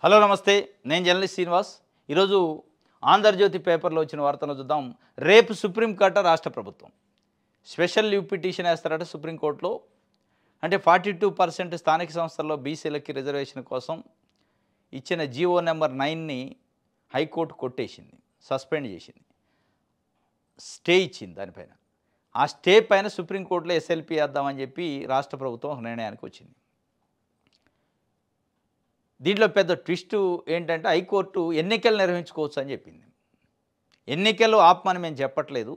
Hello నమస్తే, నేను journalist Srinivas. ఈరోజు ఆంధ్రజ్యోతి పేపర్లో వచ్చిన వార్తను చూద్దాం. రేపు సుప్రీంకోర్టు రాష్ట్ర ప్రభుత్వం స్పెషల్ లీవ్ పిటిషన్ వేస్తారట సుప్రీంకోర్టులో. అంటే 42% స్థానిక సంస్థల్లో బీసీలకి రిజర్వేషన్ కోసం ఇచ్చిన జీవో నెంబర్ 9ని హైకోర్టు కొట్టేసింది, సస్పెండ్ చేసింది, స్టే ఇచ్చింది దానిపైన. ఆ స్టే పైన సుప్రీంకోర్టులో ఎస్ఎల్పీ వేద్దామని చెప్పి రాష్ట్ర ప్రభుత్వం ఒక నిర్ణయానికి వచ్చింది. దీంట్లో పెద్ద ట్విస్ట్ ఏంటంటే హైకోర్టు ఎన్నికలు నిర్వహించుకోవచ్చు అని చెప్పింది. ఎన్నికలు ఆపమని మేము చెప్పట్లేదు,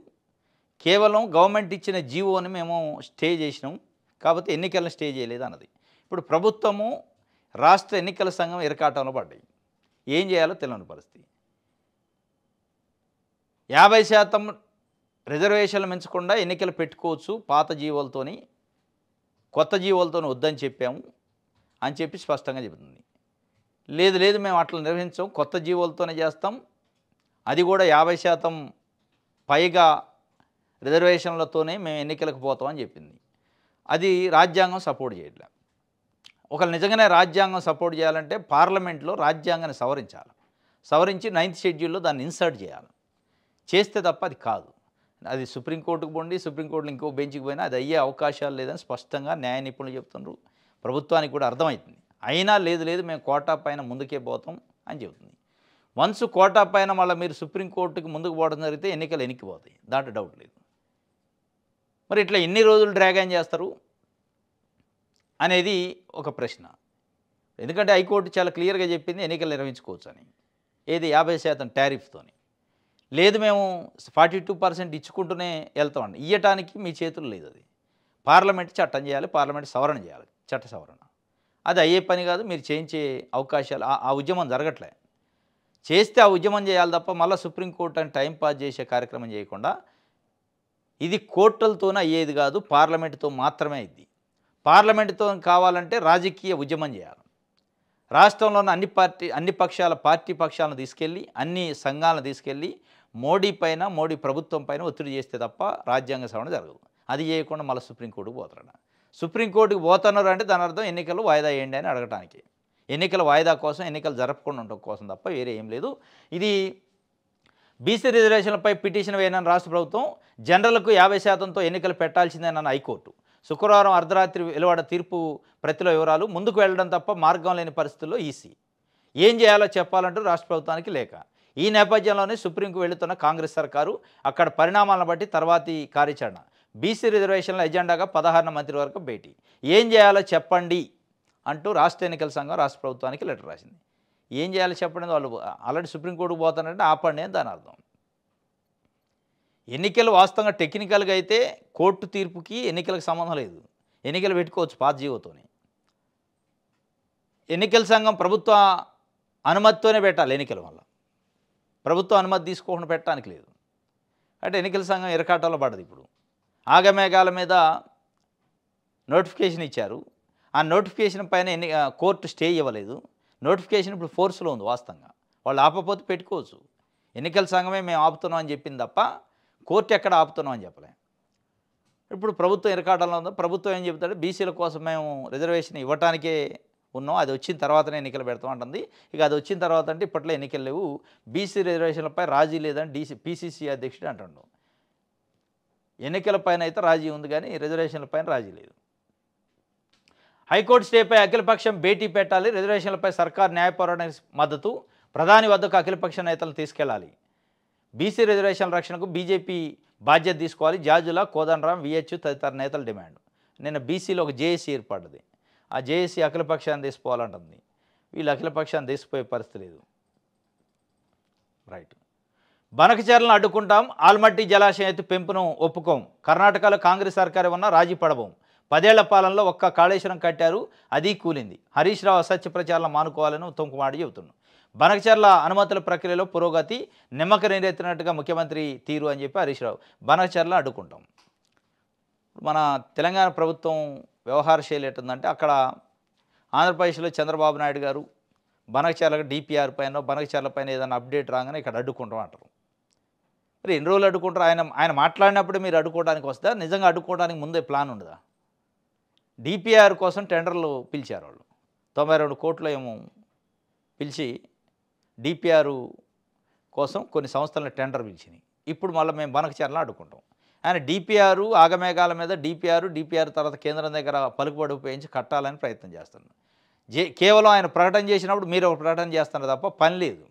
కేవలం గవర్నమెంట్ ఇచ్చిన జీవోని మేము స్టే చేసినాం, కాకపోతే ఎన్నికలను స్టే చేయలేదు అన్నది. ఇప్పుడు ప్రభుత్వము రాష్ట్ర ఎన్నికల సంఘం ఇరకాటంలో పడ్డాయి. ఏం చేయాలో తెలియని పరిస్థితి. 50% రిజర్వేషన్లు మించకుండా ఎన్నికలు పెట్టుకోవచ్చు పాత జీవోలతోని, కొత్త జీవోలతోని వద్దని చెప్పాము అని చెప్పి స్పష్టంగా చెబుతుంది. లేదు లేదు మేము అట్లా నిర్వహించాం, కొత్త జీవోలతోనే చేస్తాం, అది కూడా 50% పైగా రిజర్వేషన్లతోనే మేము ఎన్నికలకు పోతామని చెప్పింది. అది రాజ్యాంగం సపోర్ట్ చేయట్లే. ఒకవేళ నిజంగానే రాజ్యాంగం సపోర్ట్ చేయాలంటే పార్లమెంట్లో రాజ్యాంగాన్ని సవరించి 9th షెడ్యూల్లో దాన్ని ఇన్సర్ట్ చేయాలి. చేస్తే తప్ప అది కాదు. అది సుప్రీంకోర్టుకు పోండి, సుప్రీంకోర్టులో ఇంకో బెంచ్కి పోయినా అది అయ్యే అవకాశాలు లేదని స్పష్టంగా న్యాయ నిపుణులు చెప్తున్నారు. ప్రభుత్వానికి కూడా అర్థమవుతుంది. అయినా లేదు మేము కోటా పైన ముందుకే పోతాం అని చెబుతుంది. వన్స్ కోటా పైన మళ్ళీ మీరు సుప్రీంకోర్టుకి ముందుకు పోవడం జరిగితే ఎన్నికలు ఎన్నికిపోతాయి, దాంట్లో డౌట్ లేదు. మరి ఇట్లా ఎన్ని రోజులు డ్రాగన్ చేస్తారు అనేది ఒక ప్రశ్న. ఎందుకంటే హైకోర్టు చాలా క్లియర్గా చెప్పింది ఎన్నికలు నిర్వహించుకోవచ్చు అని. ఏది 50% టారిఫ్తోని. లేదు మేము 42% ఇచ్చుకుంటూనే వెళ్తామండి. ఇవ్వటానికి మీ చేతులు లేదు. అది పార్లమెంట్ చట్టం చేయాలి, పార్లమెంట్ సవరణ చేయాలి, చట్ట సవరణ. అది అయ్యే పని కాదు, మీరు చేయించే అవకాశాలు ఆ ఉద్యమం జరగట్లే. చేస్తే ఆ ఉద్యమం చేయాలి తప్ప మళ్ళీ సుప్రీంకోర్టు అని టైం పాస్ చేసే కార్యక్రమం చేయకుండా, ఇది కోర్టులతోనే అయ్యేది కాదు, పార్లమెంటుతో మాత్రమే అయింది. పార్లమెంటుతో కావాలంటే రాజకీయ ఉద్యమం చేయాలి. రాష్ట్రంలోని అన్ని పార్టీ పక్షాలను తీసుకెళ్ళి, అన్ని సంఘాలను తీసుకెళ్ళి మోడీ పైన, మోడీ ప్రభుత్వం పైన ఒత్తిడి చేస్తే తప్ప రాజ్యాంగ సవరణ జరగదు. అది చేయకుండా మళ్ళీ సుప్రీంకోర్టుకు పోతాడు. సుప్రీంకోర్టుకు పోతున్నారు అంటే దాని అర్థం ఎన్నికలు వాయిదా వేయండి అని అడగటానికి. ఎన్నికల వాయిదా కోసం, ఎన్నికలు జరపకుండా ఉండటం కోసం తప్ప వేరే ఏం లేదు. ఇది బీసీ రిజర్వేషన్లపై పిటిషన్ వేయనని రాష్ట్ర ప్రభుత్వం, జనరల్కు 50%తో ఎన్నికలు పెట్టాల్సిందేనన్న హైకోర్టు. శుక్రవారం అర్ధరాత్రి వెలువడ తీర్పు ప్రతిలో వివరాలు. ముందుకు వెళ్ళడం తప్ప మార్గం లేని పరిస్థితుల్లో ఈసీ ఏం చేయాలో చెప్పాలంటూ రాష్ట్ర ప్రభుత్వానికి లేఖ. ఈ నేపథ్యంలోనే సుప్రీంకు వెళుతున్న కాంగ్రెస్ సర్కారు, అక్కడ పరిణామాలను బట్టి తర్వాతి కార్యాచరణ. బీసీ రిజర్వేషన్ల ఎజెండాగా 16న మంత్రివర్గం భేటీ. ఏం చేయాలో చెప్పండి అంటూ రాష్ట్ర ఎన్నికల సంఘం రాష్ట్ర ప్రభుత్వానికి లెటర్ రాసింది. ఏం చేయాలో చెప్పండి, వాళ్ళు ఆల్రెడీ సుప్రీంకోర్టుకు పోతానంటే ఆపండి అని దాని అర్థం. ఎన్నికలు వాస్తవంగా టెక్నికల్గా అయితే కోర్టు తీర్పుకి ఎన్నికలకు సంబంధం లేదు, ఎన్నికలు పెట్టుకోవచ్చు పాత జీవోతోనే. ఎన్నికల సంఘం ప్రభుత్వ అనుమతితోనే పెట్టాలి ఎన్నికల వల్ల, ప్రభుత్వ అనుమతి తీసుకోకుండా పెట్టడానికి లేదు. అంటే ఎన్నికల సంఘం ఇరకాటంలో పడ్డది. ఇప్పుడు ఆగమేఘాల మీద నోటిఫికేషన్ ఇచ్చారు, ఆ నోటిఫికేషన్ పైన కోర్టు స్టే ఇవ్వలేదు. నోటిఫికేషన్ ఇప్పుడు ఫోర్స్లో ఉంది. వాస్తవంగా వాళ్ళు ఆపకపోతే పెట్టుకోవచ్చు. ఎన్నికల సంఘమే మేము ఆపుతున్నాం అని చెప్పింది తప్ప కోర్టు ఎక్కడ ఆపుతున్నాం అని చెప్పలే. ఇప్పుడు ప్రభుత్వం ఇరకాటంలో ఉందో, ప్రభుత్వం ఏం చెబుతాడు, బీసీల కోసం మేము రిజర్వేషన్ ఇవ్వటానికే ఉన్నాం, అది వచ్చిన తర్వాతనే ఎన్నికలు పెడతాం అంటుంది. ఇక అది వచ్చిన తర్వాత అంటే ఇప్పట్లో ఎన్నికలు లేవు, బీసీ రిజర్వేషన్లపై రాజీ లేదని పీసీసీ అధ్యక్షుడు అంటుండు. ఎన్నికల పైన అయితే రాజీ ఉంది కానీ రిజర్వేషన్ల పైన రాజీ లేదు. హైకోర్టు స్టేపై అఖిలపక్షం భేటీ పెట్టాలి, రిజర్వేషన్లపై సర్కార్ న్యాయ పోరాటానికి మద్దతు, ప్రధాని వద్దకు అఖిలపక్ష నేతలను తీసుకెళ్లాలి. బీసీ రిజర్వేషన్ల రక్షణకు బీజేపీ బాధ్యత తీసుకోవాలి, జార్జుల, కోదండరాం, విహెచ్ తదితర నేతల డిమాండ్. నిన్న బీసీలో ఒక జేఏసీ ఏర్పడ్డది. ఆ జేఏసీ అఖిలపక్షాన్ని తీసుకోవాలంటుంది. వీళ్ళు అఖిలపక్షాన్ని తీసిపోయే పరిస్థితి లేదు. రైట్. బనకచెర్లను అడ్డుకుంటాం, ఆల్మట్టి జలాశయం ఎత్తు పెంపును ఒప్పుకోం, కర్ణాటకలో కాంగ్రెస్ సర్కారు ఉన్న రాజీ పడబోం, 10 ఏళ్ల పాలనలో ఒక్క కాళేశ్వరం కట్టారు, అది కూలింది, హరీష్ రావు అసత్య ప్రచారాలను మానుకోవాలని ఉత్తమ్ కుమార్ చెబుతున్నాం. బనకచెర్ల అనుమతుల ప్రక్రియలో పురోగతి, నిమ్మక నీరెత్తినట్టుగా ముఖ్యమంత్రి తీరు అని చెప్పి హరీష్ రావు. బనకచెర్లను అడ్డుకుంటాం. మన తెలంగాణ ప్రభుత్వం వ్యవహార శైలి ఎట్టుందంటే, అక్కడ ఆంధ్రప్రదేశ్లో చంద్రబాబు నాయుడు గారు బనకచెర్లకు డిపిఆర్ పైన, బనకచెర్ల పైన ఏదైనా అప్డేట్ రాగానే ఇక్కడ అడ్డుకుంటాం అంటారు. మరి ఎన్ని రోజులు అడ్డుకుంటారు? ఆయన మాట్లాడినప్పుడు మీరు అడ్డుకోవడానికి వస్తే నిజంగా అడ్డుకోవడానికి ముందే ప్లాన్ ఉండదా? డిపిఆర్ కోసం టెండర్లు పిలిచారు వాళ్ళు, 92 కోట్లు ఏమో పిలిచి డిపిఆర్ కోసం కొన్ని సంస్థలను టెండర్ పిలిచినాయి. ఇప్పుడు మళ్ళీ మేము బనకచర్లను అడ్డుకుంటాం. ఆయన డిపిఆర్ ఆగమేఘాల మీద డిపిఆర్ తర్వాత కేంద్రం దగ్గర పలుకుబడి ఉపయోగించి కట్టాలని ప్రయత్నం చేస్తున్నారు. కేవలం ఆయన ప్రకటన చేసినప్పుడు మీరు ఒక ప్రకటన చేస్తున్నారు తప్ప పని లేదు.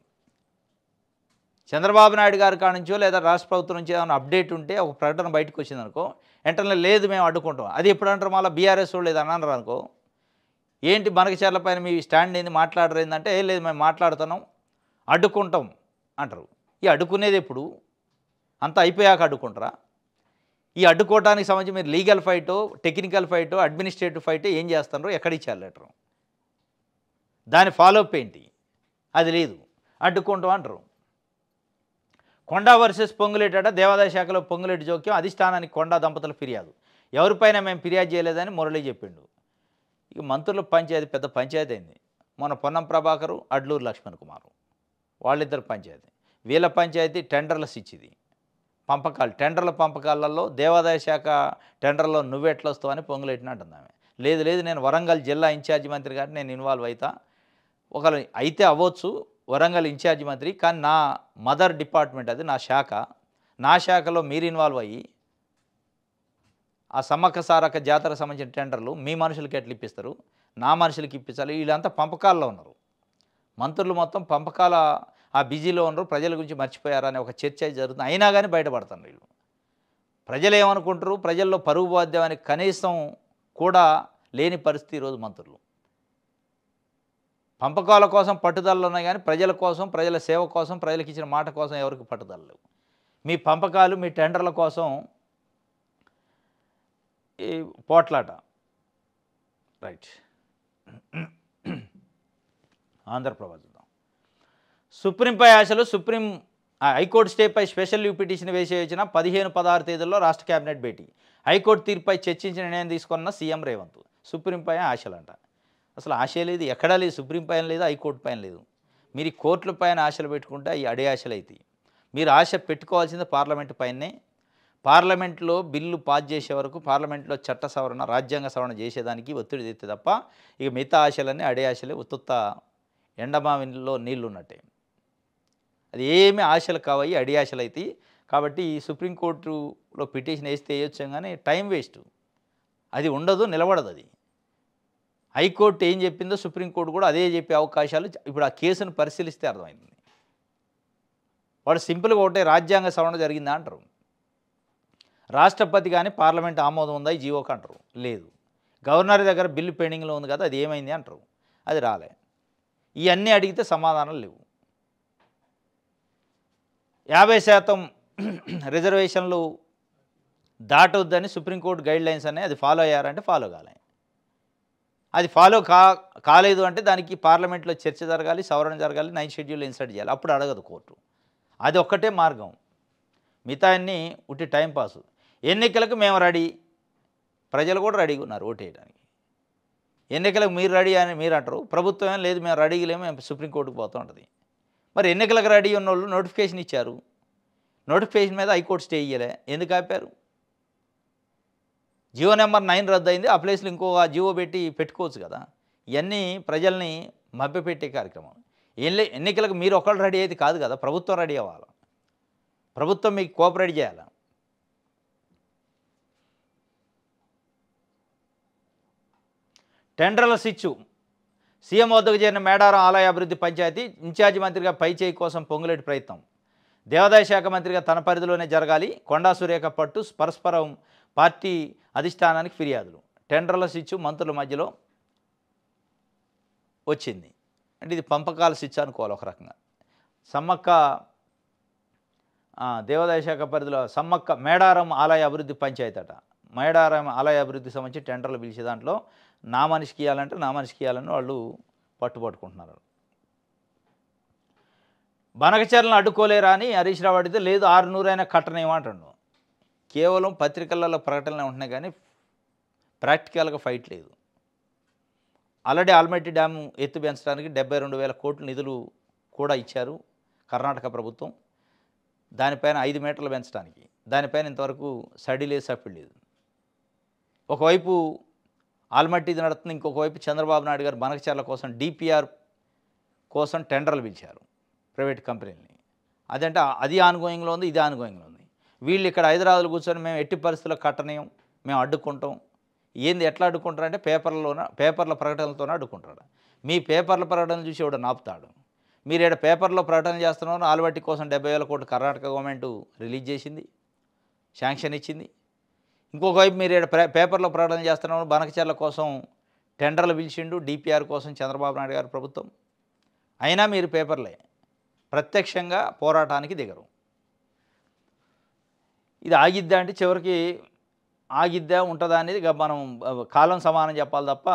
చంద్రబాబు నాయుడు గారి కాడ నుంచో లేదా రాష్ట్ర ప్రభుత్వం నుంచి ఏమైనా అప్డేట్ ఉంటే ఒక ప్రకటన బయటకు వచ్చిందనుకో వెంటనే లేదు మేము అడ్డుకుంటాం. అది ఎప్పుడు అంటారు మళ్ళీ బీఆర్ఎస్ వాళ్ళు ఏదన్నా అన్నారు అనుకో, ఏంటి బనకచర్ల పైన మీ స్టాండ్ ఏంది మాట్లాడరు ఏంటంటే లేదు మేము మాట్లాడుతున్నాం అడ్డుకుంటాం అంటారు. ఈ అడ్డుకునేది ఎప్పుడు? అంతా అయిపోయాక అడ్డుకుంటారా? ఈ అడ్డుకోవడానికి సంబంధించి మీరు legal phyto technical phyto administrative phyto ఏం చేస్తున్నారో ఎక్కడ ఇచ్చారు లెటరు? దాని ఫాలోఅప్ ఏంటి? అది లేదు, అడ్డుకుంటాం అంటారు. కొండా వర్సెస్ పొంగులేట దేవాదాయ శాఖలో పొంగులేటి జోక్యం, అధిష్టానానికి కొండా దంపతుల ఫిర్యాదు. ఎవరిపైన మేము ఫిర్యాదు చేయలేదని మురళి చెప్పిండు. ఇక మంత్రుల పంచాయతీ పెద్ద పంచాయతీ అయింది. మొన్న పొన్నం ప్రభాకరు అడ్లూరు లక్ష్మణ్ కుమారు వాళ్ళిద్దరు పంచాయతీ. వీళ్ళ పంచాయతీ టెండర్ల సిచ్చిది, పంపకాలు టెండర్ల పంపకాలలో దేవాదాయ శాఖ టెండర్లో నువ్వెట్లా వస్తావు అని పొంగులేటిని అంటుంది ఆమె. లేదు లేదు నేను వరంగల్ జిల్లా ఇన్ఛార్జి మంత్రి గారిని నేను ఇన్వాల్వ్ అవుతా, ఒకరు అయితే అవ్వచ్చు వరంగల్ ఇన్ఛార్జి మంత్రి, కానీ నా మదర్ డిపార్ట్మెంట్ అది నా శాఖ, నా శాఖలో మీరు ఇన్వాల్వ్ అయ్యి ఆ సమ్మక్క సారక్క జాతరకు సంబంధించిన టెండర్లు మీ మనుషులకి ఎట్లా ఇప్పిస్తారు, నా మనుషులకి ఇప్పించాలి. వీళ్ళంతా పంపకాల్లో ఉన్నారు. మంత్రులు మొత్తం పంపకాల ఆ బిజీలో ఉన్నారు, ప్రజల గురించి మర్చిపోయారనే ఒక చర్చ జరుగుతుంది. అయినా కానీ బయటపడుతున్నారు వీళ్ళు. ప్రజలు ఏమనుకుంటారు, ప్రజల్లో పరుగు బాధ్యమని కనీసం కూడా లేని పరిస్థితి ఈరోజు మంత్రులు. పంపకాల కోసం పట్టుదలలు ఉన్నాయి కానీ ప్రజల కోసం, ప్రజల సేవ కోసం, ప్రజలకు ఇచ్చిన మాట కోసం ఎవరికి పట్టుదల లేవు. మీ పంపకాలు మీ టెండర్ల కోసం ఈ పోట్లాట. రైట్. ఆంధ్రప్రభ చూద్దాం. సుప్రీంపై ఆశలు. హైకోర్టు స్టేపై స్పెషల్ లీవ్ పిటిషన్ వేసేసిన 15-16 తేదీల్లో రాష్ట్ర కేబినెట్ భేటీ. హైకోర్టు తీర్పుపై చర్చించి నిర్ణయం తీసుకున్న సీఎం రేవంత్. సుప్రీంపై ఆశలంట. అసలు ఆశ లేదు, ఎక్కడా లేదు. సుప్రీం పైన లేదు, హైకోర్టు పైన లేదు. మీరు ఈ కోర్టుల పైన ఆశలు పెట్టుకుంటే ఈ అడే ఆశలు అవుతాయి. మీరు ఆశ పెట్టుకోవాల్సింది పార్లమెంటు పైనే. పార్లమెంట్లో బిల్లు పాస్ చేసే వరకు పార్లమెంట్లో చట్ట సవరణ, రాజ్యాంగ సవరణ చేసేదానికి ఒత్తిడి తెస్తే తప్ప ఇక మిగతా ఆశలన్నీ అడే ఆశలే, ఉత్తుత్త ఎండమావిలో నీళ్ళు ఉన్నట్టే. అది ఏమి ఆశలు కావయి, అడి ఆశలు అవుతాయి. కాబట్టి ఈ సుప్రీంకోర్టులో పిటిషన్ వేస్తే వేయొచ్చు కానీ టైం వేస్ట్, అది ఉండదు, నిలబడదు. అది హైకోర్టు ఏం చెప్పిందో సుప్రీంకోర్టు కూడా అదే చెప్పే అవకాశాలు ఇప్పుడు ఆ కేసును పరిశీలిస్తే అర్థమైంది. వాడు సింపుల్గా ఒకటే రాజ్యాంగ సవరణ జరిగిందా అంటారు. రాష్ట్రపతి కానీ పార్లమెంట్ ఆమోదం ఉందా ఈ జీవోకి అంటారు, లేదు. గవర్నర్ దగ్గర బిల్లు పెండింగ్లో ఉంది కదా అది ఏమైంది అంటారు, అది రాలే. ఇవన్నీ అడిగితే సమాధానం లేవు. 50% రిజర్వేషన్లు దాటొద్దని సుప్రీంకోర్టు గైడ్లైన్స్ అనే అది ఫాలో అయ్యారంటే ఫాలో కాలే. అది ఫాలో కాలేదు అంటే దానికి పార్లమెంట్లో చర్చ జరగాలి, సవరణ జరగాలి, 9th షెడ్యూల్ ఇన్సర్ట్ చేయాలి. అప్పుడు అడగదు కోర్టు. అది ఒక్కటే మార్గం. మిగతా అన్నీ ఉట్టి టైంపాసు. ఎన్నికలకు మేము రెడీ, ప్రజలు కూడా రెడీగా ఉన్నారు ఓటేయడానికి. ఎన్నికలకు మీరు రెడీ అని మీరు అంటారు, ప్రభుత్వం ఏం లేదు మేము రెడీగా లేము, మేము సుప్రీంకోర్టుకు పోతూ ఉంటుంది. మరి ఎన్నికలకు రెడీ ఉన్న వాళ్ళు నోటిఫికేషన్ ఇచ్చారు, నోటిఫికేషన్ మీద హైకోర్టు స్టే ఇయ్యలే, ఎందుకు ఆపారు? జియో నెంబర్ 9 రద్దు అయింది, ఆ ప్లేస్లో ఇంకో జియో పెట్టుకోవచ్చు కదా. ఇవన్నీ ప్రజల్ని మభ్యపెట్టే కార్యక్రమం. ఎన్నికలకు మీరు ఒకళ్ళు రెడీ అయితే కాదు కదా, ప్రభుత్వం రెడీ అవ్వాలి, ప్రభుత్వం మీకు కోఆపరేట్ చేయాలి. టెండర్ల స్విచ్. సీఎం వద్దకు చేరిన మేడారం ఆలయ అభివృద్ధి పంచాయతీ ఇన్ఛార్జి మంత్రిగా పైచేయి కోసం పొంగులేటి ప్రయత్నం. దేవాదాయ శాఖ మంత్రిగా తన పరిధిలోనే జరగాలి, కొండా సురేఖ పట్టు. పరస్పరం పార్టీ అధిష్టానానికి ఫిర్యాదులు. టెండర్ల స్విచ్ మంత్రుల మధ్యలో వచ్చింది అంటే ఇది పంపకాల స్విచ్ అనుకోవాలి ఒక రకంగా. సమ్మక్క దేవాదాయ శాఖ పరిధిలో సమ్మక్క మేడారం ఆలయ అభివృద్ధి పంచాయతీ అట. మేడారం ఆలయ అభివృద్ధి సంబంధించి టెండర్లు పిలిచే దాంట్లో నా మనిషికి ఇవ్వాలంటే నా మనిషికి ఇవ్వాలని వాళ్ళు పట్టుకుంటున్నారు. బనకచర్లను అడ్డుకోలేరా అని హరీష్ రావు అడిగితే లేదు 600 అయినా కట్టనేమంటాడు. కేవలం పత్రికలలో ప్రకటనలు ఉంటున్నాయి కానీ ప్రాక్టికల్గా ఫైట్ లేదు. ఆల్రెడీ ఆల్మట్టి డ్యాము ఎత్తు పెంచడానికి 72,000 కోట్ల నిధులు కూడా ఇచ్చారు కర్ణాటక ప్రభుత్వం. దానిపైన 5 మీటర్లు పెంచడానికి దానిపైన ఇంతవరకు సడి లేదు, సఫిడ్ లేదు. ఒకవైపు ఆల్మట్టిది నడుస్తుంది, ఇంకొక వైపు చంద్రబాబు నాయుడు గారు బనకచర్ల కోసం డిపిఆర్ కోసం టెండర్లు పిలిచారు ప్రైవేట్ కంపెనీలని. అదంటే అది ఆన్గోయింగ్లో ఉంది, ఇది ఆన్గోయింగ్లో ఉంది. వీళ్ళు ఇక్కడ హైదరాబాద్లో కూర్చొని మేము ఎట్టి పరిస్థితుల్లో కట్టనీయం, మేము అడ్డుకుంటాం. ఏంది ఎట్లా అడ్డుకుంటారంటే పేపర్ల ప్రకటనలతోనే అడ్డుకుంటాడు. మీ పేపర్ల ప్రకటనలు చూసి ఎవడన్నా ఆపుతాడు? మీరు ఇక్కడ పేపర్లో ప్రకటన చేస్తున్నారు. ఆల్బట్టి కోసం 70,000 కోట్లు కర్ణాటక గవర్నమెంట్ రిలీజ్ చేసింది, శాంక్షన్ ఇచ్చింది. ఇంకొక వైపు మీరు ఇక్కడ పేపర్లో ప్రకటన చేస్తున్నారు. బనకచెర్ల కోసం టెండర్లు పిలిచిండు, డిపిఆర్ కోసం చంద్రబాబు నాయుడు గారి ప్రభుత్వం. అయినా మీరు పేపర్లే ప్రత్యక్షంగా పోరాటానికి దిగరు. ఇది ఆగిద్దా అంటే చివరికి ఆగిద్దా ఉంటుందా అనేది మనం కాలం సమానం చెప్పాలి తప్ప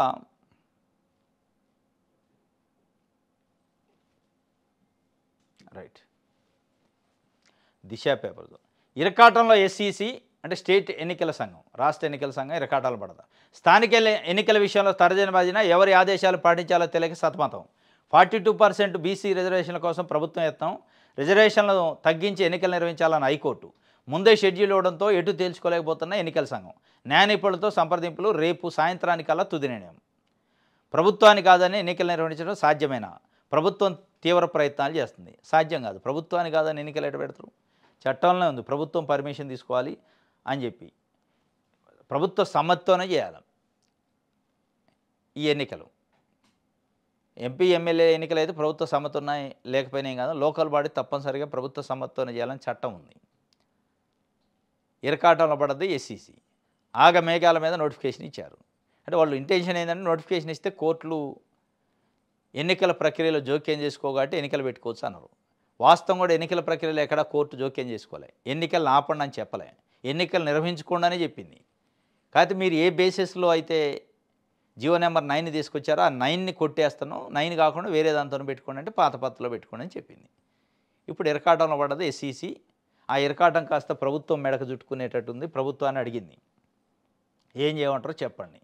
రైట్. దిశ పేపర్తో ఇరకాటంలో ఎస్ఈసి అంటే స్టేట్ ఎన్నికల సంఘం, రాష్ట్ర ఎన్నికల సంఘం ఇరకాటాలు పడదా. స్థానిక ఎన్నికల విషయంలో తర్జన భజన, ఎవరి ఆదేశాలు పాటించాలో తెలియక సతమతం. 42% బీసీ రిజర్వేషన్ల కోసం ప్రభుత్వం యత్నం, రిజర్వేషన్లను తగ్గించి ఎన్నికలు నిర్వహించాలని హైకోర్టు. ముందే షెడ్యూల్ ఇవ్వడంతో ఎటు తేల్చుకోలేకపోతున్న ఎన్నికల సంఘం. న్యాయ నిపుణులతో సంప్రదింపులు, రేపు సాయంత్రానికల్లా తుది నిర్ణయం. ప్రభుత్వాన్ని కాదని ఎన్నికలు నిర్వహించడం సాధ్యమేనా? ప్రభుత్వం తీవ్ర ప్రయత్నాలు చేస్తుంది. సాధ్యం కాదు. ప్రభుత్వాన్ని కాదని ఎన్నికలు ఎటు పెడతారు? చట్టంలోనే ఉంది ప్రభుత్వం పర్మిషన్ తీసుకోవాలి అని చెప్పి. ప్రభుత్వ సమ్మతితోనే చేయాలి ఈ ఎన్నికలు. ఎంపీ ఎమ్మెల్యే ఎన్నికలు అయితే ప్రభుత్వ సమ్మతి ఉన్నాయి లేకపోయినా కాదు, లోకల్ బాడీ తప్పనిసరిగా ప్రభుత్వ సమ్మతితోనే చేయాలని చట్టం ఉంది. ఇరకాటంలో పడ్డది ఎస్ఈసి. మేఘాల మీద నోటిఫికేషన్ ఇచ్చారు. అంటే వాళ్ళు ఇంటెన్షన్ ఏంటంటే నోటిఫికేషన్ ఇస్తే కోర్టులు ఎన్నికల ప్రక్రియలో జోక్యం చేసుకోగాట్టి ఎన్నికలు పెట్టుకోవచ్చు అన్నారు. వాస్తవం కూడా ఎన్నికల ప్రక్రియలో ఎక్కడ కోర్టు జోక్యం చేసుకోలే, ఎన్నికలను ఆపండి అని చెప్పలే, ఎన్నికలు నిర్వహించకుండానే చెప్పింది. కాకపోతే మీరు ఏ బేసిస్లో అయితే జీవో నెంబర్ 9 తీసుకొచ్చారో ఆ 9ని కొట్టేస్తాను, 9 కాకుండా వేరే దాంతో పెట్టుకోండి అంటే పాత పత్రలో పెట్టుకోండి అని చెప్పింది. ఇప్పుడు ఇరకాటంలో పడ్డది ఎస్ఈసి. ఆ ఇరకాటం కాస్త ప్రభుత్వం మెడకు చుట్టుకునేటట్టుంది. ప్రభుత్వాన్ని అడిగింది ఏం చేయమంటారో చెప్పండి.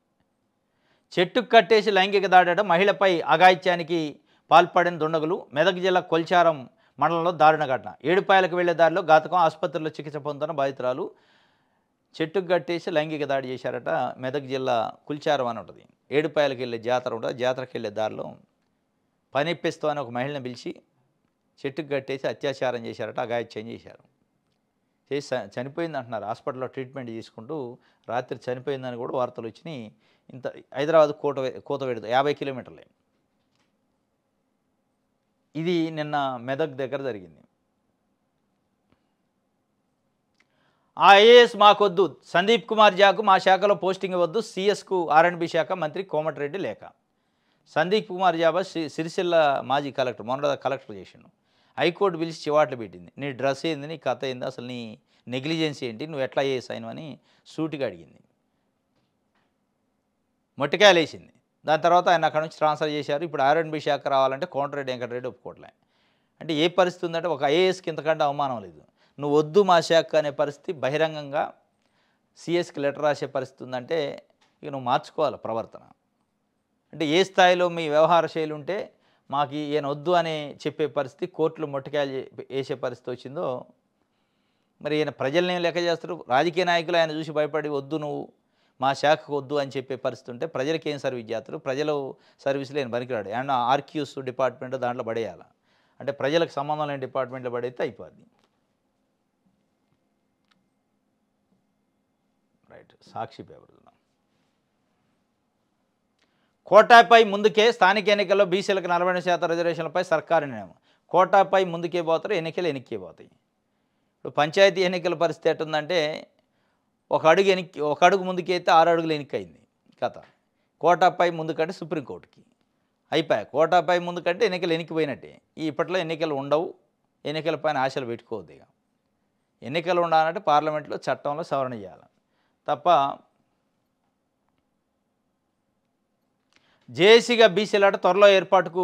చెట్టుకు కట్టేసి లైంగిక దాడడం, మహిళపై అఘాయిత్యానికి పాల్పడిన దుండగులు. మెదక్ జిల్లా కొల్చారం మండలంలో దారుణ ఘటన. ఏడుపాయలకు వెళ్లే దారిలో ఘాతకం, ఆసుపత్రిలో చికిత్స పొందుతున్న బాధితురాలు. చెట్టుకు కట్టేసి లైంగిక దాడి చేశారట. మెదక్ జిల్లా కుల్చారం అని ఉంటుంది. ఏడుపాయలకు వెళ్ళే జాతర ఉంటుంది. జాతరకు వెళ్ళే దారిలో పనిప్పిస్తూ అని ఒక మహిళని పిలిచి చెట్టుకు కట్టేసి అత్యాచారం చేశారట, అఘాయిత్యం చేశారు. చేసి చనిపోయింది అంటున్నారు. హాస్పిటల్లో ట్రీట్మెంట్ తీసుకుంటూ రాత్రి చనిపోయిందని కూడా వార్తలు వచ్చినాయి. ఇంత హైదరాబాద్ కోతవేడు 50 కిలోమీటర్లే. ఇది నిన్న మెదక్ దగ్గర జరిగింది. ఆ ఐఏఎస్ మాకొద్దు, సందీప్ కుమార్ ఝాకు మా శాఖలో పోస్టింగ్ ఇవ్వద్దు, సిఎస్కు ఆర్ఎండ్బి శాఖ మంత్రి కోమటిరెడ్డి లేఖ. సందీప్ కుమార్ ఝా సిరిసిల్ల మాజీ కలెక్టర్, మొన్న కలెక్టర్ చేసిండు. హైకోర్టు పిలిచి చివాట్లు పెట్టింది. నీ డ్రెస్ ఏంది, నీ కథ ఏంది, అసలు నీ నెగ్లిజెన్సీ ఏంటి, నువ్వు ఎట్లా ఐఏఎస్ అయినవని సూటిగా అడిగింది. మొట్టికాయలు వేసింది. దాని తర్వాత ఆయన అక్కడ నుంచి ట్రాన్స్ఫర్ చేశారు. ఇప్పుడు ఆర్ఎండ్బి శాఖ రావాలంటే కోమటిరెడ్డి వెంకటరెడ్డి ఒప్పుకోవట్లే. అంటే ఏ పరిస్థితి ఉందంటే ఒక ఐఏఎస్కి ఇంతకంటే అవమానం లేదు. నువ్వు వద్దు మా శాఖ అనే పరిస్థితి, బహిరంగంగా సిఎస్కి లెటర్ రాసే పరిస్థితి ఉందంటే ఇక నువ్వు మార్చుకోవాలి ప్రవర్తన. అంటే ఏ స్థాయిలో మీ వ్యవహార శైలి ఉంటే మాకు ఈయన వద్దు అని చెప్పే పరిస్థితి, కోర్టులు మొట్టికాయలు వేసే పరిస్థితి వచ్చిందో మరి ఈయన ప్రజల్ని లెక్క చేస్తారు. రాజకీయ నాయకులు ఆయన చూసి భయపడి వద్దు నువ్వు మా శాఖకు వద్దు అని చెప్పే పరిస్థితి ఉంటే ప్రజలకి ఏం సర్వీస్ చేస్తారు? ప్రజలు సర్వీసులు ఏం పనికిరాడు. అండ్ ఆర్క్యూస్ డిపార్ట్మెంట్ దాంట్లో పడేయాలి. అంటే ప్రజలకు సంబంధం లేని డిపార్ట్మెంట్లో పడైతే అయిపోద్ది. రైట్. సాక్షి పేపర్ చూద్దాం. కోటాపై ముందుకే, స్థానిక ఎన్నికల్లో బీసీలకు 40% రిజర్వేషన్లపై సర్కారు నిర్ణయం. కోటాపై ముందుకే పోతారు, ఎన్నికలు ఎన్నికే పోతాయి. ఇప్పుడు పంచాయతీ ఎన్నికల పరిస్థితి ఎట్టుందంటే ఒక అడుగు ముందుకైతే 6 అడుగులు ఎన్నికైంది కథ. కోటాపై ముందుకంటే సుప్రీంకోర్టుకి అయిపోయాయి. కోటాపై ముందుకంటే ఎన్నికలు ఎన్నికిపోయినట్టే. ఇప్పట్లో ఎన్నికలు ఉండవు, ఎన్నికలపైన ఆశలు పెట్టుకోవద్దు. ఇక ఎన్నికలు ఉండాలంటే పార్లమెంట్లో చట్టంలో సవరణ చేయాలి తప్ప. జేఏసీగా బీసీలాట, త్వరలో ఏర్పాటుకు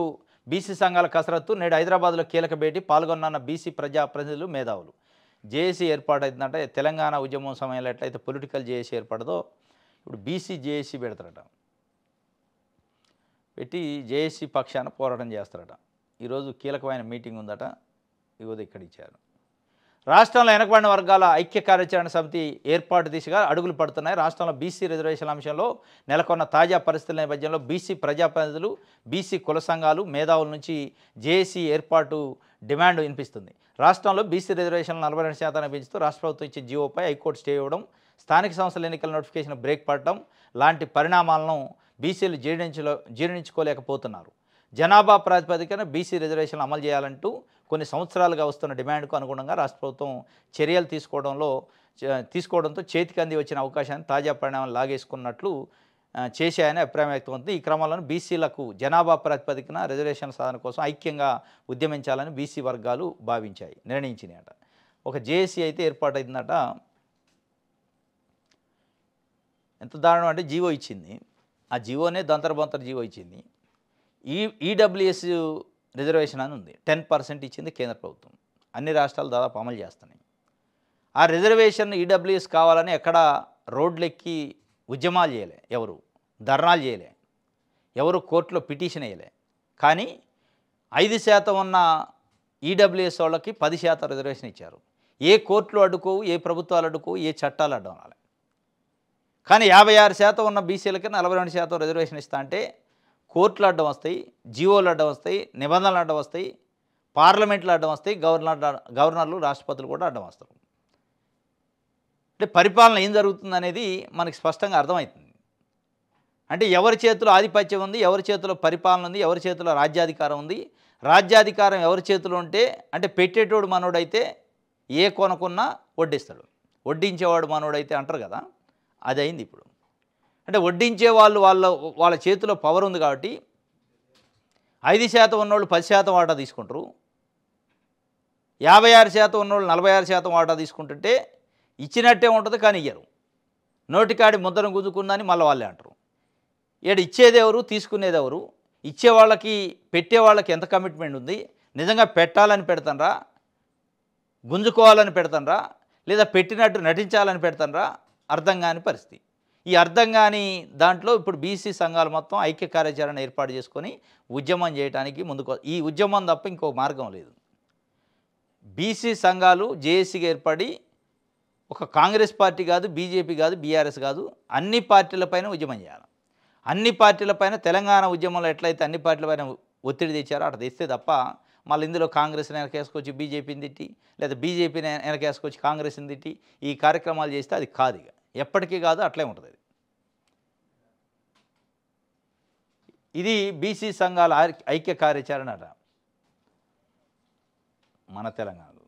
బీసీ సంఘాల కసరత్తు. నేడు హైదరాబాద్లో కీలక భేటీ, పాల్గొన్న బీసీ ప్రజాప్రతినిధులు, మేధావులు. జేఏసీ ఏర్పాటు అవుతుందంటే తెలంగాణ ఉద్యమం సమయంలో ఎట్లయితే పొలిటికల్ జేఏసీ ఏర్పడదో ఇప్పుడు బీసీ జేఏసీ పెడతారట. పెట్టి జేఏసీ పక్షాన పోరాటం చేస్తారట. ఈరోజు కీలకమైన మీటింగ్ ఉందట. ఇగోది ఇక్కడ ఇచ్చారు. రాష్ట్రంలో వెనకబడిన వర్గాల ఐక్య కార్యాచరణ సమితి ఏర్పాటు దిశగా అడుగులు పడుతున్నాయి. రాష్ట్రంలో బీసీ రిజర్వేషన్ల అంశంలో నెలకొన్న తాజా పరిస్థితుల నేపథ్యంలో బీసీ ప్రజాప్రతినిధులు, బీసీ కుల సంఘాలు, మేధావుల నుంచి జేఏసీ ఏర్పాటు డిమాండ్ వినిపిస్తుంది. రాష్ట్రంలో బీసీ రిజర్వేషన్లు 42% పెంచుతూ రాష్ట్ర ప్రభుత్వం ఇచ్చే జీవోపై హైకోర్టు స్టే ఇవ్వడం, స్థానిక సంస్థల ఎన్నికల నోటిఫికేషన్ బ్రేక్ పడటం లాంటి పరిణామాలను బీసీలు జీర్ణించుకోలేకపోతున్నారు. జనాభా ప్రాతిపదికన బీసీ రిజర్వేషన్లు అమలు చేయాలంటూ కొన్ని సంవత్సరాలుగా వస్తున్న డిమాండ్కు అనుగుణంగా రాష్ట్ర ప్రభుత్వం చర్యలు తీసుకోవడంతో చేతికి అంది వచ్చిన అవకాశాన్ని తాజా పరిణామాలు లాగేసుకున్నట్లు చేశాయని అభిప్రాయం వ్యక్తమవుతుంది. ఈ క్రమంలో బీసీలకు జనాభా ప్రాతిపదికన రిజర్వేషన్ సాధన కోసం ఐక్యంగా ఉద్యమించాలని బీసీ వర్గాలు నిర్ణయించినాయట. ఒక జేఏసీ అయితే ఏర్పాటైందట. ఎంత దారుణం అంటే జీవో ఇచ్చింది. ఆ జీవోనే దంతరబంతర జీవో ఇచ్చింది. ఈడబ్ల్యూఎస్ రిజర్వేషన్ అని ఉంది. 10% ఇచ్చింది కేంద్ర ప్రభుత్వం. అన్ని రాష్ట్రాలు దాదాపు అమలు చేస్తున్నాయి. ఆ రిజర్వేషన్ ఈడబ్ల్యూఎస్ కావాలని ఎక్కడ రోడ్లెక్కి ఉద్యమాలు చేయలే, ఎవరు ధర్నాలు చేయలే, ఎవరు కోర్టులో పిటిషన్ వేయలే. కానీ 5% ఉన్న ఈడబ్ల్యూఎస్ వాళ్ళకి 10% రిజర్వేషన్ ఇచ్చారు. ఏ కోర్టులు అడ్డుకోవు, ఏ ప్రభుత్వాలు అడ్డుకోవు, ఏ చట్టాలు అడ్డం రాలే. కానీ 56% ఉన్న బీసీలకి 42% రిజర్వేషన్ ఇస్తా అంటే కోర్టులు అడ్డం వస్తాయి, జీవోలు అడ్డం వస్తాయి, నిబంధనలు అడ్డం వస్తాయి, పార్లమెంట్లు అడ్డం వస్తాయి, గవర్నర్లు, రాష్ట్రపతులు కూడా అడ్డం వస్తారు. అంటే పరిపాలన ఏం జరుగుతుంది అనేది మనకి స్పష్టంగా అర్థమవుతుంది. అంటే ఎవరి చేతిలో ఆధిపత్యం ఉంది, ఎవరి చేతిలో పరిపాలన ఉంది, ఎవరి చేతిలో రాజ్యాధికారం ఉంది. రాజ్యాధికారం ఎవరి చేతిలో ఉంటే అంటే పెట్టేటోడు మనోడైతే ఏ కొనకున్నా వడ్డిస్తాడు, వడ్డించేవాడు మనోడైతే అంటారు కదా, అది అయింది ఇప్పుడు. అంటే వడ్డించే వాళ్ళు వాళ్ళ చేతిలో పవర్ ఉంది కాబట్టి 5% ఉన్నోళ్ళు 10% వాటా తీసుకుంటారు, 56% ఉన్నోళ్ళు 46% వాటా తీసుకుంటుంటే ఇచ్చినట్టే ఉంటుంది, కానీ ఇయ్యరు. నోటికాడి ముద్రను గుద్దుకుందని మళ్ళీ వాళ్ళే అంటారు. ఇక్కడ ఇచ్చేది ఎవరు, తీసుకునేది ఎవరు? ఇచ్చే వాళ్ళకి పెట్టే వాళ్ళకి ఎంత కమిట్మెంట్ ఉంది? నిజంగా పెట్టాలని పెడతానరా, గుంజుకోవాలని పెడతానరా, లేదా పెట్టినట్టు నటించాలని పెడతానరా? అర్థం కాని పరిస్థితి. ఈ అర్థం కాని దాంట్లో ఇప్పుడు బీసీ సంఘాలు మొత్తం ఐక్య కార్యాచరణ ఏర్పాటు చేసుకొని ఉద్యమం చేయడానికి ముందుకు. ఈ ఉద్యమం తప్ప ఇంకో మార్గం లేదు. బీసీ సంఘాలు జేఏసీగా ఏర్పడి ఒక కాంగ్రెస్ పార్టీ కాదు, బీజేపీ కాదు, బీఆర్ఎస్ కాదు, అన్ని పార్టీలపైన ఉద్యమం చేయాలి. అన్ని పార్టీలపైన తెలంగాణ ఉద్యమంలో ఎట్లయితే అన్ని పార్టీలపైన ఒత్తిడి తెచ్చారో అట్లా తెస్తే తప్ప మళ్ళీ ఇందులో కాంగ్రెస్ని వెనకేసుకొచ్చి బీజేపీని తిట్టి, లేదా బీజేపీని వెనకేసుకొచ్చి కాంగ్రెస్ని తిట్టి ఈ కార్యక్రమాలు చేస్తే అది కాదు, ఇక ఎప్పటికీ కాదు, అట్లే ఉంటుంది. ఇది బీసీ సంఘాల ఐక్య కార్యాచరణ మన తెలంగాణలో.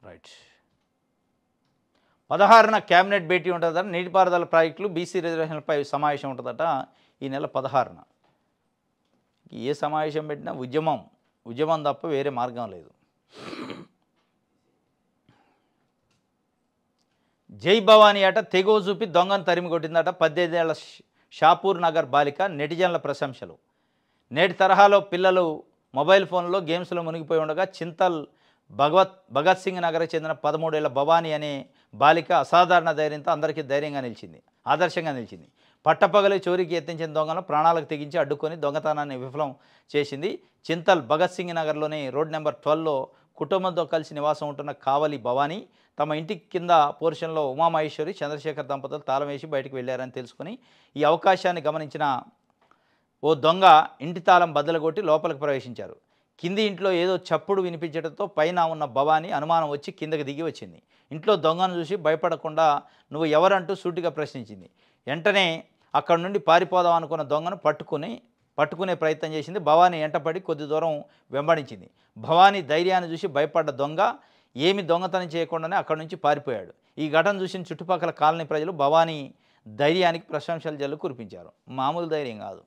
రైట్. 16న క్యాబినెట్ భేటీ ఉంటుందట. నీటిపారుదల ప్రాజెక్టులు, బీసీ రిజర్వేషన్లపై సమావేశం ఉంటుందట ఈ నెల 16న. ఏ సమావేశం పెట్టినా ఉద్యమం తప్ప వేరే మార్గం లేదు. జై భవానీ అట తెగో చూపి దొంగను తరిమి కొట్టిందట. 18 ఏళ్ల షాపూర్ నగర్ బాలిక. నెటిజన్ల ప్రశంసలు. నేటి తరహాలో పిల్లలు మొబైల్ ఫోన్లో గేమ్స్లో మునిగిపోయి ఉండగా చింతల్ భగత్ సింగ్ నగర్కి చెందిన 13 ఏళ్ల భవానీ అనే బాలిక అసాధారణ ధైర్యంతో అందరికీ ఆదర్శంగా నిలిచింది. పట్టపగలి చోరీకి యత్నించిన దొంగలను ప్రాణాలకు తెగించి అడ్డుకొని దొంగతనాన్ని విఫలం చేసింది. చింతల్ భగత్ సింగ్ నగర్లోని రోడ్ నెంబర్ 12లో కుటుంబంతో కలిసి నివాసం ఉంటున్న కావలి భవానీ తమ ఇంటి కింద పోర్షన్లో ఉమామహేశ్వరి, చంద్రశేఖర్ దంపతులు తాళం వేసి బయటకు వెళ్లారని తెలుసుకుని ఈ అవకాశాన్ని గమనించిన ఓ దొంగ ఇంటి తాళం బద్దలుగొట్టి లోపలికి ప్రవేశించారు. కింది ఇంట్లో ఏదో చప్పుడు వినిపించడంతో పైన ఉన్న భవానీ అనుమానం వచ్చి కిందకి దిగి వచ్చింది. ఇంట్లో దొంగను చూసి భయపడకుండా నువ్వు ఎవరంటూ సూటిగా ప్రశ్నించింది. వెంటనే అక్కడి నుండి పారిపోదాం అనుకున్న దొంగను పట్టుకునే ప్రయత్నం చేసింది. భవానీ వెంటపడి కొద్ది దూరం వెంబడించింది. భవానీ ధైర్యాన్ని చూసి భయపడ్డ దొంగ ఏమి దొంగతనం చేయకుండానే అక్కడి నుంచి పారిపోయాడు. ఈ ఘటన చూసిన చుట్టుపక్కల కాలనీ ప్రజలు భవానీ ధైర్యానికి ప్రశంసల జల్లు కురిపించారు. మామూలు ధైర్యం కాదు.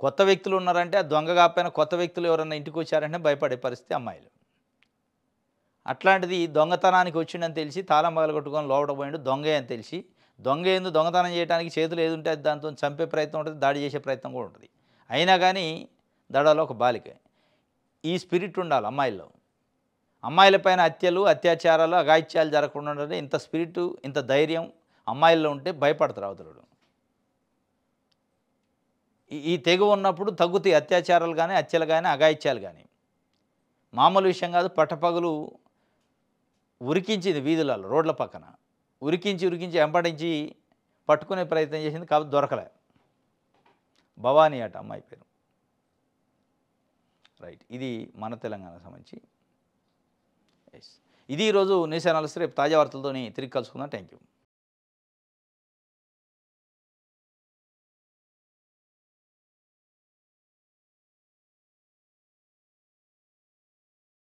కొత్త వ్యక్తులు ఉన్నారంటే ఆ దొంగ కాకపోయినా కొత్త వ్యక్తులు ఎవరన్నా ఇంటికి వచ్చారంటే భయపడే పరిస్థితి అమ్మాయిలు. అట్లాంటిది దొంగతనానికి వచ్చిందని తెలిసి తాళం పగలగొట్టుకొని లోపల పోయిండు. దొంగే అని తెలిసి దొంగతనం చేయడానికి చేతులు ఏది ఉంటే దాంతో చంపే ప్రయత్నం ఉంటుంది, దాడి చేసే ప్రయత్నం కూడా ఉంటుంది. అయినా కానీ దడలో ఒక బాలిక. ఈ స్పిరిట్ ఉండాలి అమ్మాయిల్లో. అమ్మాయిలపైన హత్యలు, అత్యాచారాలు, అఘాయిత్యాలు జరగకుండా ఉండాలి. ఇంత స్పిరిట్, ఇంత ధైర్యం అమ్మాయిల్లో ఉంటే భయపడతారు అవతలుడు. ఈ తెగు ఉన్నప్పుడు తగ్గుతాయి అత్యాచారాలు కానీ, హత్యలు కానీ, అఘాయిత్యాలు కానీ. మామూలు విషయం కాదు. పట్టపగలు ఉరికించింది వీధులలో, రోడ్ల పక్కన. ఉరికించి వెంబడించి పట్టుకునే ప్రయత్నం చేసింది. కాబట్టి దొరకలే. భవానీ అట అమ్మాయి పేరు. రైట్. ఇది మన తెలంగాణకు సంబంధించి. ఇది ఈరోజు న్యూస్ అనాలిసిస్. రేపు తాజా వార్తలతోని తిరిగి కలుసుకుందాం. Thank you.